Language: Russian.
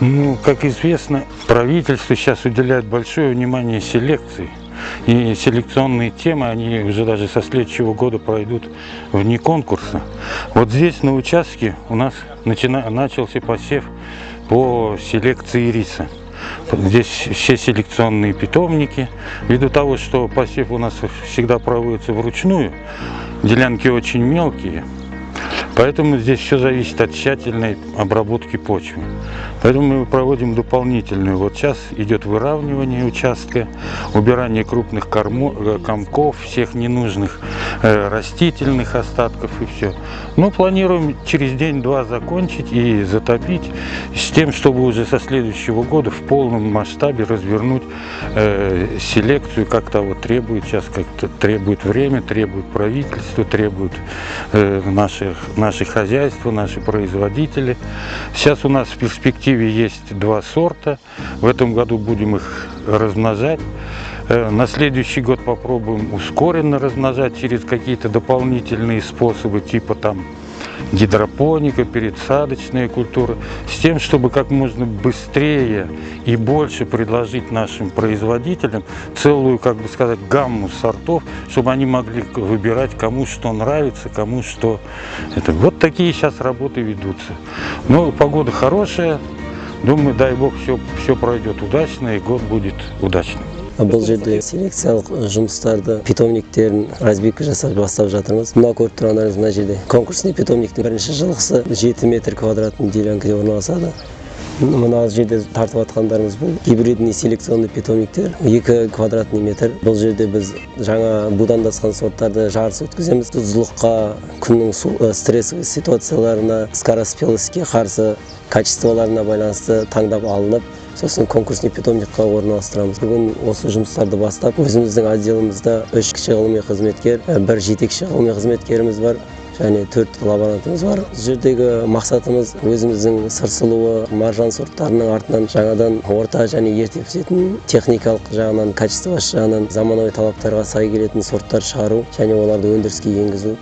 Ну, как известно, правительство сейчас уделяет большое внимание селекции. И селекционные темы, они уже даже со следующего года пройдут вне конкурса. Вот здесь на участке у нас начался посев по селекции риса. Здесь все селекционные питомники. Ввиду того, что посев у нас всегда проводится вручную, делянки очень мелкие, поэтому здесь все зависит от тщательной обработки почвы. Поэтому мы проводим дополнительную. Вот сейчас идет выравнивание участка, убирание крупных комков, всех ненужных растительных остатков и все. Но планируем через день-два закончить и затопить, с тем, чтобы уже со следующего года в полном масштабе развернуть селекцию, как того требует сейчас, как-то требует время, требует правительство, требует наши хозяйства, наши производители. Сейчас у нас в перспективе есть 2 сорта. В этом году будем их размножать. На следующий год попробуем ускоренно размножать через какие-то дополнительные способы, типа там гидропоника, пересадочные культуры, с тем, чтобы как можно быстрее и больше предложить нашим производителям целую, как бы сказать, гамму сортов, чтобы они могли выбирать, кому что нравится, кому что. Вот такие сейчас работы ведутся. Но погода хорошая, думаю, дай бог, все пройдет удачно, и год будет удачным. Бұл жерде селекциялық жұмыстарды, питомниктерін разбивка жасап бастап жатырмыз. Мына көріп тұрғандарыңыз, мына жерде конкурсный питомниктің бірінші жылқысы 7 метр квадратын делянкада орналасады. Мына жерде тартып атқандарымыз бұл гибридный селекционный питомниктер 2 квадратный метр. Бұл жерде біз жаңа будандасқан сорттарды жарыс өткіземіз. Тұздылыққа, күннің стрессовый ситуацияларына, скороспелостьке қарсы качестволарына байланысты таңдап алынып, сосын конкурсный питомникқа орналастырамыз. Бүгін осы жұмыстарды бастап, өзіміздің отделімізде 3 кіші ғылыми қызметкер, 1 жетекші ғылыми қызметкеріміз бар, және 4 лаборантымыз бар. Жердегі мақсатымыз өзіміздің сыр сұлуы, маржан сорттарының артынан жаңадан орта және ерте пісетін техникалық жағынан, качествосы жағынан заманауи талаптарға сай келетін сорттар шығару және оларды өндіріске енгізу.